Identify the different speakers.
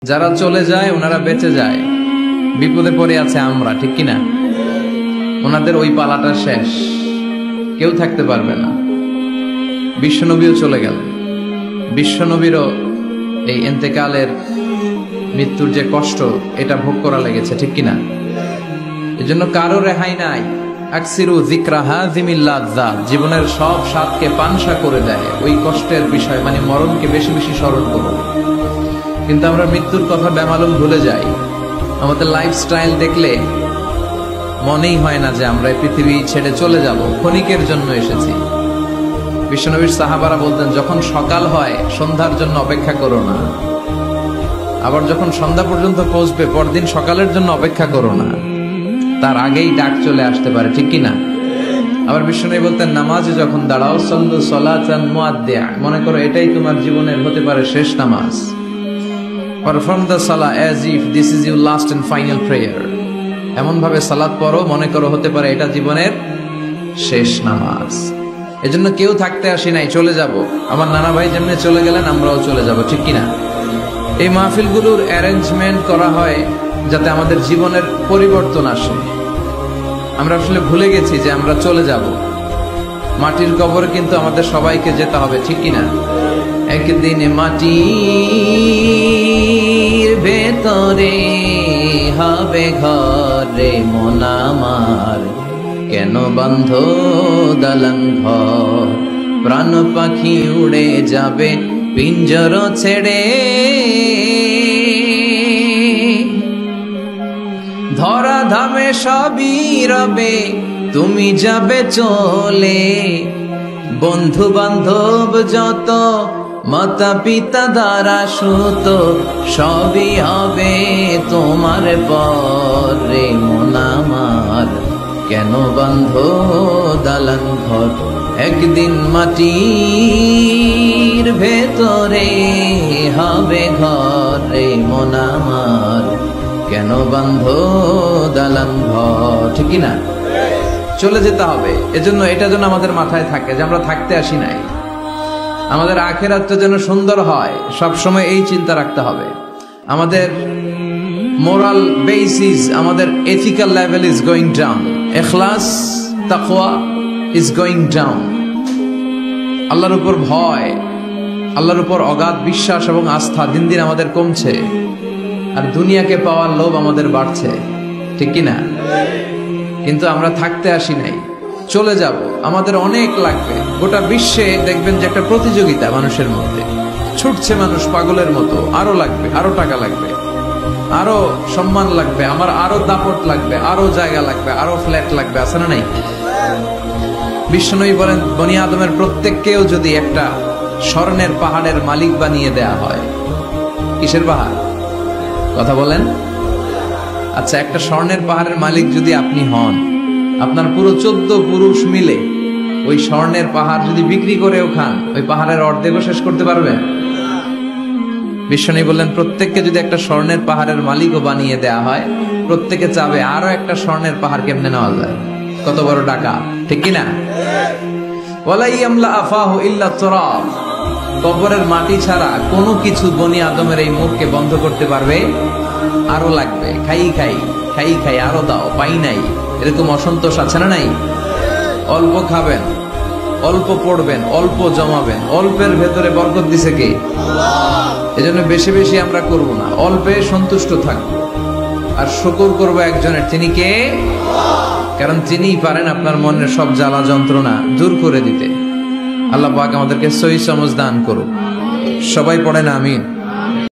Speaker 1: যারা চলে যায় ওনারা বেঁচে যায়, বিপদে পড়ে আছে আমরা, ঠিক কিনা? ওনাদের ওই পালাটা শেষ, কেউ থাকতে পারবে না। বিশ্বনবীও চলে গেল, বিশ্বনবীরও এই ইন্তেকালের মৃত্যুর যে কষ্ট এটা ভোগ করা লেগেছে, ঠিক কিনা? এজন্য কারো রেহাই নাই। আকসিরু যিকরা হাযিমিল লাযযাত, জীবনের সব স্বাদকে পানসা করে দেয় ওই কষ্টের বিষয়, মানে মরণকে বেশি বেশি স্মরণ করো। কিন্তু আমরা মৃত্যুর কথা বেমালুম ভুলে যাই। আমাদের লাইফস্টাইল দেখলে মনেই হয় না যে আমরা এই পৃথিবী ছেড়ে চলে যাব, ক্ষণিকের জন্য এসেছি। বিশ্বনবীর সাহাবারা বলতেন, যখন সকাল হয় সন্ধ্যার জন্য অপেক্ষা করো না, আবার যখন সন্ধ্যা পর্যন্ত পৌঁছবে পরদিন সকালের জন্য অপেক্ষা করো না, তার আগেই ডাক চলে আসতে পারে, ঠিক কিনা? আবার বিশ্বনবী বলতেন, নামাজে যখন দাঁড়াও সল্লু সলাতান মুআদ্দিয়া, মনে করো এটাই তোমার জীবনের হতে পারে শেষ নামাজ। Perform the salah as if this is your last and final prayer. এমন ভাবে সালাত পড়ো মনে করো হতে পারে এটা জীবনের শেষ নামাজ। এজন্য কেউ থাকতে আসি নাই, চলে যাব। আমার নানা ভাই যেমনি চলে গেলেন আমরাও চলে যাব, ঠিক কিনা? এই মাহফিলগুলোর অ্যারেঞ্জমেন্ট করা হয় যাতে আমাদের জীবনের পরিবর্তন আসে। আমরা আসলে ভুলে গেছি যে আমরা চলে যাব, মাটির কবরে কিন্তু আমাদের সবাইকে যেতে হবে, ঠিক কিনা? একদিন মাটির ভেতরে হবে ঘরে মন আমার, কেন বন্ধ দালান ঘর, প্রাণ পাখি উড়ে যাবে পিঞ্জর ছেড়ে, ধরা ধামে সবই রবে তুমি যাবে চলে, বন্ধু বান্ধব যত মাতা পিতা দ্বারা সুত সবই হবে তোমার পরে মন আমার, কেন বন্ধ দালান ঘর, একদিন মাটির ভেতরে হবে ঘরে মন আমার, কেন বন্ধ দালান ঘর, ঠিক না? চলে যেতে হবে। এজন্য এটা যেন আমাদের মাথায় থাকে যে আমরা থাকতে আসি নাই। আমাদের আখিরাতটা যেন সুন্দর হয়, সব সময় এই চিন্তা রাখতে হবে। আমাদের মোরাল বেসিস, আমাদের ethical level is going down, ইখলাস তাকওয়া ইজ গোয়িং ডাউন। আল্লাহর উপর ভয়, আল্লাহর উপর অগাধ বিশ্বাস এবং আস্থা দিন দিন আমাদের কমছে, আর দুনিয়াকে পাওয়ার লোভ আমাদের বাড়ছে, ঠিক কিনা? কিন্তু আমরা থাকতে আসি নাই, চলে যাব। আমাদের অনেক লাগবে। গোটা বিশ্বে দেখবেন যে একটা প্রতিযোগিতা মানুষের মধ্যে, ছুটছে মানুষ পাগলের মতো। আরো লাগবে, আরো টাকা লাগবে, আরো সম্মান লাগবে, আমার আরো দাপট লাগবে, আরো জায়গা লাগবে, আরো ফ্ল্যাট লাগবে, আছে না নাই? বিশ্বনবী বলেন, বনি আদমের প্রত্যেককেও যদি একটা স্বর্ণের পাহাড়ের মালিক বানিয়ে দেয়া হয়। কিসের পাহাড়? কথা বলেন। আচ্ছা, একটা স্বর্ণের পাহাড়ের মালিক যদি আপনি হন, আপনার পুরো 14 পুরুষ মিলে ওই স্বর্ণের পাহাড় যদি বিক্রি করেও খান, ওই পাহাড়ের অর্ধেকও শেষ করতে পারবেন? বিশ্বনবী বললেন, প্রত্যেককে যদি একটা স্বর্ণের পাহাড়ের মালিকও বানিয়ে দেয়া হয়, প্রত্যেকে চাবে আরো একটা স্বর্ণের পাহাড় কেমনে নেওয়া যায়। কত বড় টাকা, ঠিক কিনা? ওয়ালা ইয়ামলা আফাহু ইল্লা তুরাব, কবরের মাটি ছাড়া কোনো কিছু বনি আদমের এই মুখকে বন্ধ করতে পারবে? আরো লাগবে, খাই খাই খাই খাই, আরো দাও, পাই নাই, এরকম অসন্তোষ আছে না নাই? অল্প খাবেন, অল্প পড়বেন, অল্প জমাবেন, অল্পের ভেতরে বরকত দিছে কে? এজন্য বেশি বেশি আমরা করব না, অল্পে সন্তুষ্ট থাকবো, আর শুকর করবো একজনের, তিনি কে? কারণ তিনিই পারেন আপনার মনের সব জ্বালা যন্ত্রণা দূর করে দিতে। আল্লাহ পাক আমাদেরকে সহি সমঝ দান করুক। সবাই পড়েন আমিন।